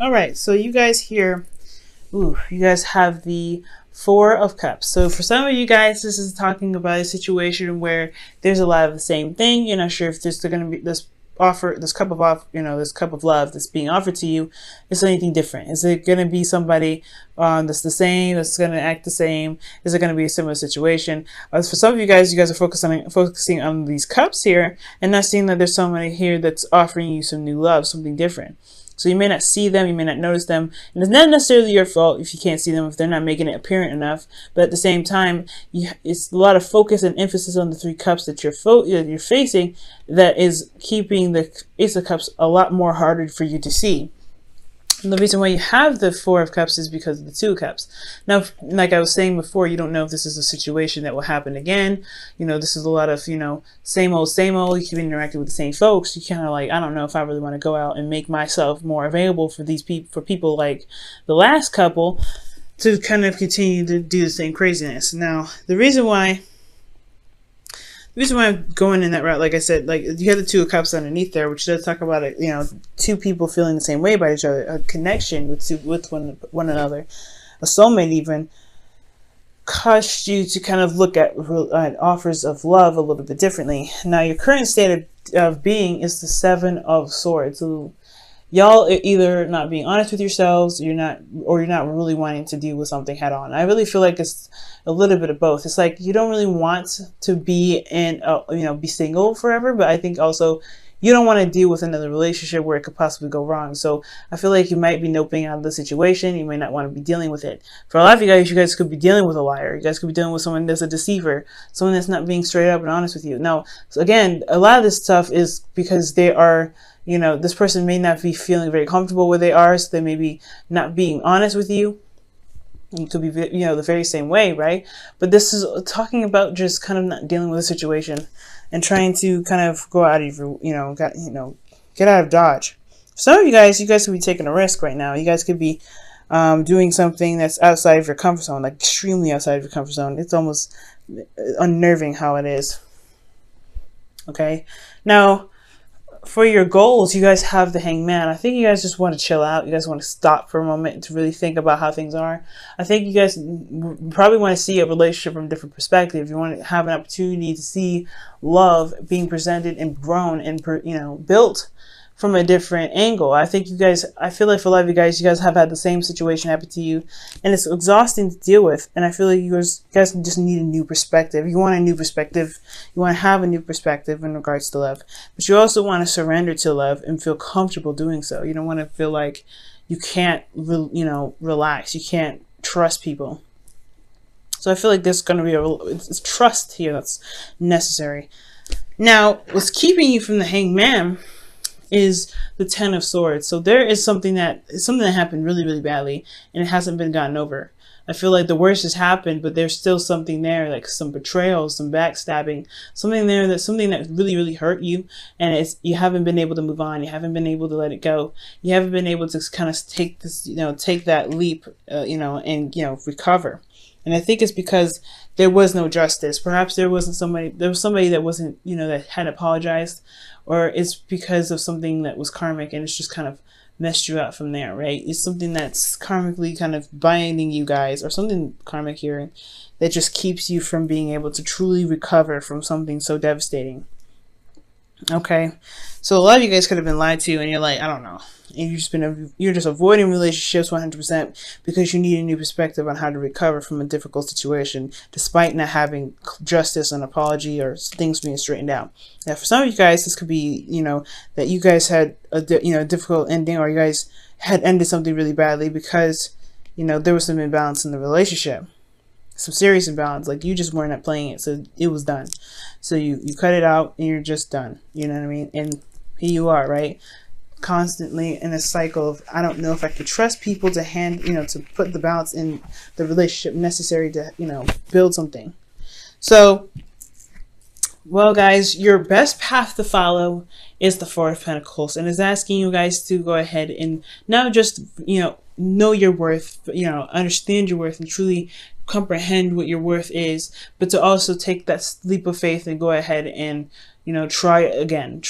All right, so you guys here, ooh, you guys have the Four of Cups. So for some of you guys, this is talking about a situation where there's a lot of the same thing. You're not sure if there's going to be this offer, this cup of this cup of love that's being offered to you. Is anything different? Is it going to be somebody that's the same, that's going to act the same? Is it going to be a similar situation? As for some of you guys are focusing on these cups here and not seeing that there's somebody here that's offering you some new love, something different. So you may not see them, you may not notice them, and it's not necessarily your fault if you can't see them, if they're not making it apparent enough. But at the same time, it's a lot of focus and emphasis on the three cups that you're facing that is keeping the Ace of Cups a lot more harder for you to see. And the reason why you have the Four of Cups is because of the Two of Cups. Now, like I was saying before, you don't know if this is a situation that will happen again. This is a lot of, same old, you keep interacting with the same folks. You kind of like, I don't know if I really want to go out and make myself more available for these people like the last couple to kind of continue to do the same craziness. Now, the reason why I'm going in that route, like I said, like you have the Two of Cups underneath there, which does talk about it, two people feeling the same way about each other, a connection with one another, a soulmate even, caused you to kind of look at offers of love a little bit differently. Now, your current state of being is the Seven of Swords. So y'all are either not being honest with yourselves, you're not really wanting to deal with something head on. I really feel like it's a little bit of both. It's like you don't really want to be be single forever, but I think also you don't want to deal with another relationship where it could possibly go wrong. So I feel like you might be noping out of the situation. You may not want to be dealing with it. For a lot of you guys could be dealing with a liar. You guys could be dealing with someone that's a deceiver, someone that's not being straight up and honest with you. Now, so again, a lot of this stuff is because they are, this person may not be feeling very comfortable where they are, so they may be not being honest with you. You could be, the very same way, right? But this is talking about just kind of not dealing with a situation and trying to kind of go out of your, get out of Dodge. Some of you guys could be taking a risk right now. You guys could be doing something that's outside of your comfort zone, like extremely outside of your comfort zone. It's almost unnerving how it is. Okay, now, for your goals, you guys have the Hangman. I think you guys just want to chill out. You guys want to stop for a moment to really think about how things are. I think you guys probably want to see a relationship from a different perspective. You want to have an opportunity to see love being presented and grown and built from a different angle. I think I feel like for a lot of you guys have had the same situation happen to you, and it's exhausting to deal with. And I feel like you guys just need a new perspective. You want a new perspective. You want to have a new perspective in regards to love, but you also want to surrender to love and feel comfortable doing so. You don't want to feel like you can't, relax. You can't trust people. So I feel like there's going to be it's trust here that's necessary. Now, what's keeping you from the Hangman is the Ten of Swords. So there is something that happened really, really badly, and it hasn't been gotten over. I feel like the worst has happened, but there's still something there, like some betrayal, some backstabbing, something that really, really hurt you, and you haven't been able to move on. You haven't been able to let it go. You haven't been able to kind of take that leap, and recover. And I think it's because there was no justice. Perhaps there was somebody that wasn't, that had apologized, or it's because of something that was karmic and it's just kind of messed you up from there, right? It's something that's karmically kind of binding you guys, or something karmic here that just keeps you from being able to truly recover from something so devastating. Okay, so a lot of you guys could have been lied to, and you're like, I don't know, and you're just avoiding relationships 100% because you need a new perspective on how to recover from a difficult situation, despite not having justice, an apology, or things being straightened out. Now, for some of you guys, this could be, that you guys had a difficult ending, or you guys had ended something really badly because, there was some imbalance in the relationship. Some serious imbalance, like you just weren't playing it, so it was done. So you cut it out and you're just done. You know what I mean? And here you are, right? Constantly in a cycle of, I don't know if I could trust people to to put the balance in the relationship necessary to, build something. So, well, guys, your best path to follow is the Four of Pentacles, and is asking you guys to go ahead and not just, know your worth, understand your worth and truly comprehend what your worth is, but to also take that leap of faith and go ahead and, try again,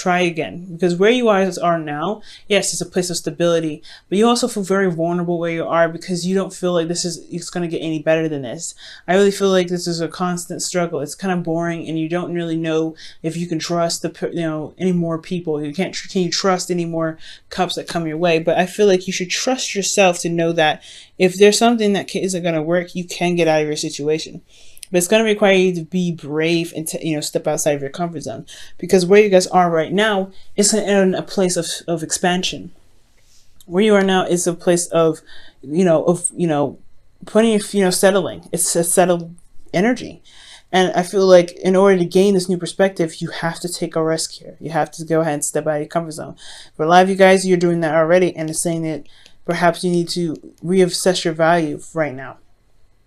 because where you guys are now, yes, it's a place of stability, but you also feel very vulnerable where you are because you don't feel like it's going to get any better than this. I really feel like this is a constant struggle. It's kind of boring, and you don't really know if you can trust any more people. Can you trust any more cups that come your way? But I feel like you should trust yourself to know that if there's something that isn't going to work, you can get out of your situation. But it's going to require you to be brave and to, step outside of your comfort zone. Because where you guys are right now is in a place of expansion. Where you are now is a place of putting, settling. It's a settled energy. And I feel like in order to gain this new perspective, you have to take a risk here. You have to go ahead and step out of your comfort zone. For a lot of you guys, you're doing that already, and it's saying that perhaps you need to reassess your value right now.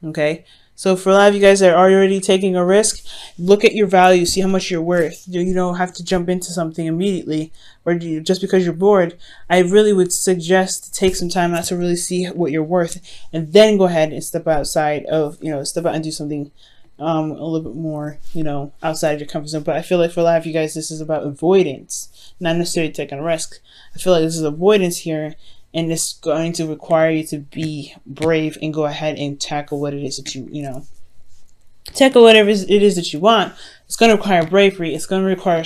Okay? So for a lot of you guys that are already taking a risk, look at your value, see how much you're worth. You don't have to jump into something immediately or just because you're bored. I really would suggest to take some time out to really see what you're worth, and then go ahead and step outside step out and do something a little bit more, outside of your comfort zone. But I feel like for a lot of you guys, this is about avoidance, not necessarily taking a risk. I feel like this is avoidance here. And it's going to require you to be brave and go ahead and tackle what it is that tackle whatever it is that you want. It's going to require bravery. It's going to require,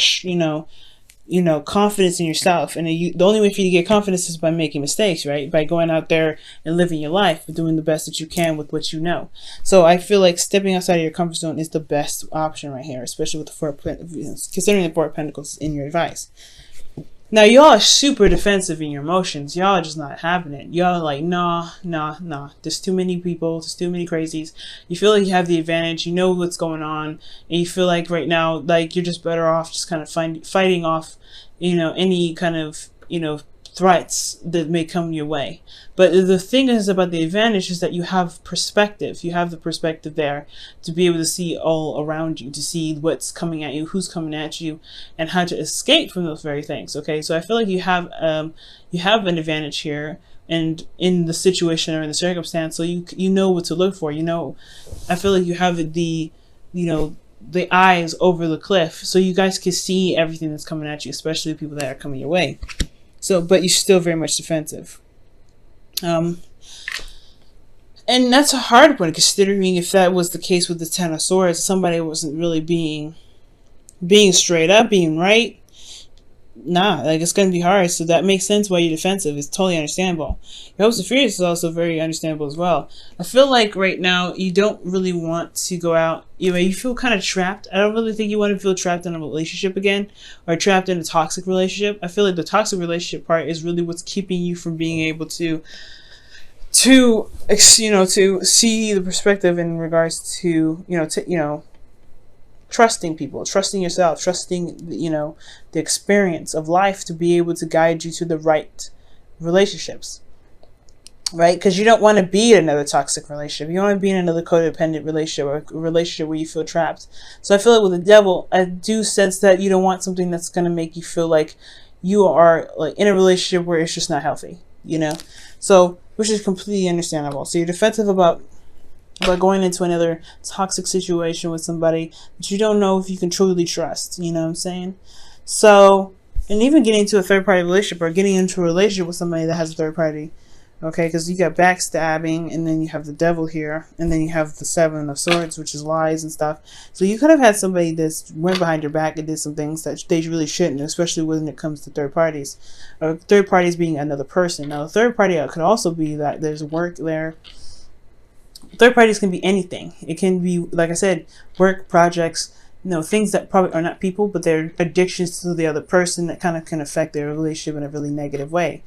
confidence in yourself. And the only way for you to get confidence is by making mistakes, right? By going out there and living your life, and doing the best that you can with what you know. So I feel like stepping outside of your comfort zone is the best option right here, especially with considering the Four of Pentacles in your advice. Now, y'all are super defensive in your emotions. Y'all are just not having it. Y'all are like, nah. There's too many people. There's too many crazies. You feel like you have the advantage. You know what's going on. And you feel like right now, like you're just better off just kind of fighting off, any kind of, threats that may come your way. But the thing is about the advantage is that you have perspective. You have the perspective there to be able to see all around you, to see what's coming at you, who's coming at you, and how to escape from those very things. Okay, so I feel like you have an advantage here, and in the situation or in the circumstance, so you know what to look for. I feel like you have the eyes over the cliff, so you guys can see everything that's coming at you, especially the people that are coming your way. So, but you're still very much defensive. And that's a hard one, considering if that was the case with the Ten of Swords, somebody wasn't really being straight up, being right. It's going to be hard. So that makes sense why you're defensive. It's totally understandable. Your hopes and fears is also very understandable as well. I feel like right now you don't really want to go out. You feel kind of trapped. I don't really think you want to feel trapped in a relationship again, or trapped in a toxic relationship. I feel like the toxic relationship part is really what's keeping you from being able to see the perspective in regards to trusting people, trusting yourself, trusting the experience of life to be able to guide you to the right relationships, right? Because you don't want to be in another toxic relationship. You don't want to be in another codependent relationship, or a relationship where you feel trapped. So I feel like with the Devil, I do sense that you don't want something that's going to make you feel like you are like in a relationship where it's just not healthy, so, which is completely understandable. So you're defensive about going into another toxic situation with somebody that you don't know if you can truly trust. You know what I'm saying? So, and even getting into a third-party relationship, or getting into a relationship with somebody that has a third party. Okay, because you got backstabbing, and then you have the Devil here, and then you have the Seven of Swords, which is lies and stuff. So you could have had somebody that went behind your back and did some things that they really shouldn't, especially when it comes to third parties. Or third parties being another person. Now, a third party could also be that there's work there. Third parties can be anything. It can be, like I said, work, projects, things that probably are not people, but they're addictions to the other person that kind of can affect their relationship in a really negative way.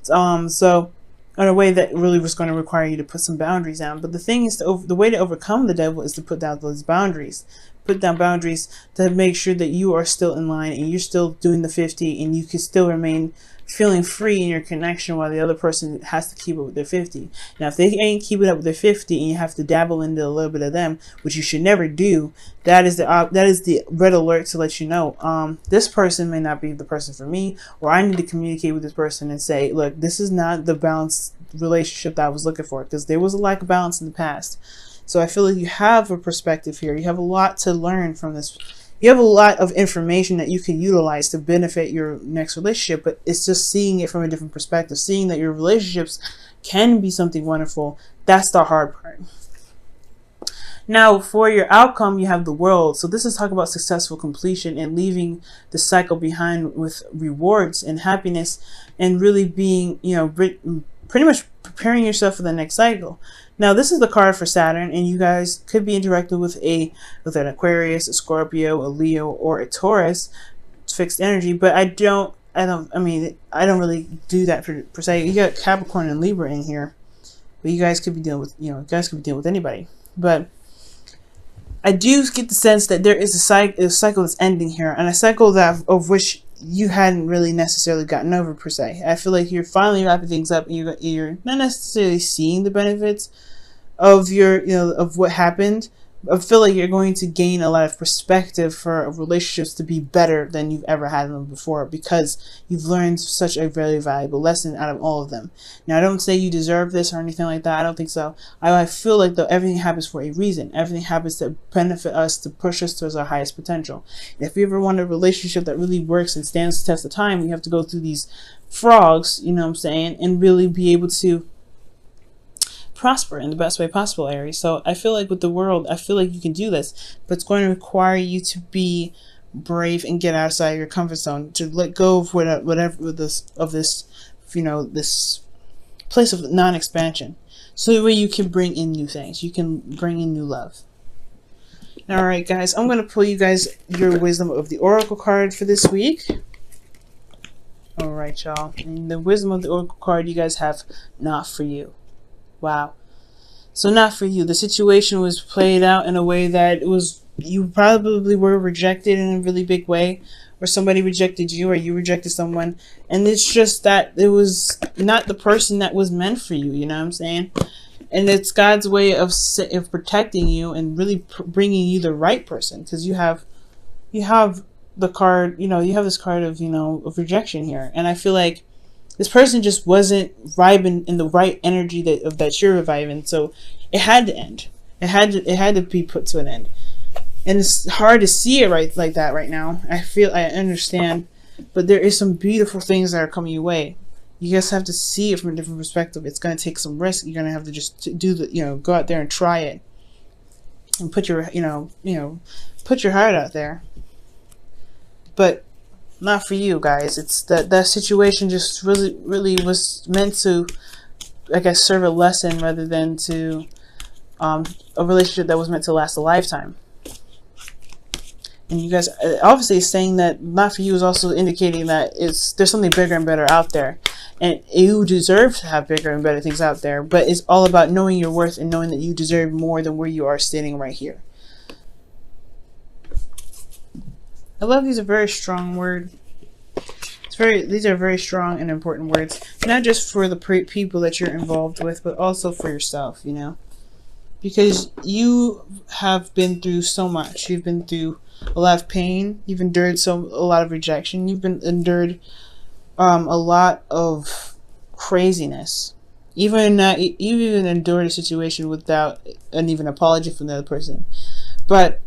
So in a way that really was going to require you to put some boundaries down. But the thing is, the way to overcome the Devil is to put down those boundaries. Put down boundaries to make sure that you are still in line, and you're still doing the 50, and you can still remain feeling free in your connection while the other person has to keep up with their 50. Now, if they ain't keeping up with their 50 and you have to dabble into a little bit of them, which you should never do, that is the red alert to let you know, this person may not be the person for me, or I need to communicate with this person and say, look, this is not the balanced relationship that I was looking for, because there was a lack of balance in the past. So I feel like you have a perspective here. You have a lot to learn from this, You have a lot of information that you can utilize to benefit your next relationship, but it's just seeing it from a different perspective, seeing that your relationships can be something wonderful. That's the hard part. Now, for your outcome, you have the world. So this is talking about successful completion and leaving the cycle behind with rewards and happiness, and really being, pretty much preparing yourself for the next cycle. Now, this is the card for Saturn, and you guys could be interacting with an Aquarius, a Scorpio, a Leo, or a Taurus. It's fixed energy, but I don't really do that per se. You got Capricorn and Libra in here, but you guys could be dealing with anybody. But I do get the sense that there is a cycle that's ending here, and a cycle of which you hadn't really necessarily gotten over per se. I feel like you're finally wrapping things up, and you're not necessarily seeing the benefits of of what happened. I feel like you're going to gain a lot of perspective for relationships to be better than you've ever had them before, because you've learned such a very valuable lesson out of all of them. Now, I don't say you deserve this or anything like that. I don't think so. I feel like, though, everything happens for a reason. Everything happens to benefit us, to push us towards our highest potential. And if you ever want a relationship that really works and stands the test of time, you have to go through these frogs, you know what I'm saying, and really be able to prosper in the best way possible, Aries. So I feel like with the world, I feel like you can do this, but it's going to require you to be brave and get outside of your comfort zone, to let go of this place of non-expansion, so that way you can bring in new things, you can bring in new love. All right, guys, I'm going to pull you guys your wisdom of the oracle card for this week. All right, y'all, and the wisdom of the oracle card you guys have: not for you. Wow. So not for you. The situation was played out in a way that you probably were rejected in a really big way, or somebody rejected you, or you rejected someone, and it's just that it was not the person that was meant for you, you know what I'm saying? And it's God's way of protecting you and really bringing you the right person, because you have the card, you have this card of, of rejection here, and I feel like this person just wasn't vibing in the right energy that you're reviving, so it had to end. It had to be put to an end, and it's hard to see it right like that right now. I understand, but there is some beautiful things that are coming your way. You just have to see it from a different perspective. It's going to take some risk. You're going to have to just go out there and try it, and put your put your heart out there. But not for you guys. It's that situation just really was meant to, I guess, serve a lesson rather than to a relationship that was meant to last a lifetime. And you guys obviously saying that not for you is also indicating that there's something bigger and better out there, and you deserve to have bigger and better things out there. But it's all about knowing your worth and knowing that you deserve more than where you are standing right here. I love these are very strong words. These are very strong and important words, not just for the people that you're involved with, but also for yourself, because you have been through so much. You've been through a lot of pain. You've endured a lot of rejection. You've endured a lot of craziness. You even endured a situation without an even apology from the other person. But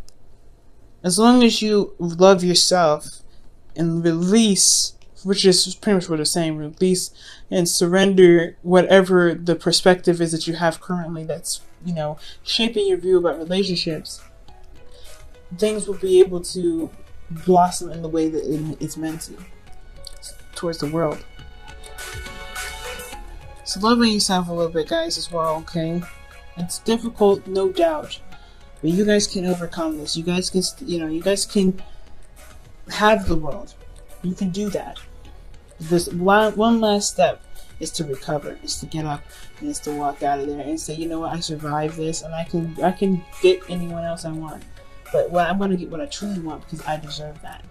as long as you love yourself and release, which is pretty much what it's saying, release and surrender whatever the perspective is that you have currently that's, shaping your view about relationships, things will be able to blossom in the way that it's meant to, towards the world. So loving yourself a little bit, guys, as well, okay? It's difficult, no doubt, but you guys can overcome this. You guys can, you guys can have the world. You can do that. This one last step is to recover, is to get up, and is to walk out of there and say, you know what, I survived this, and I can get anyone else I want. But I'm going to get what I truly want, because I deserve that.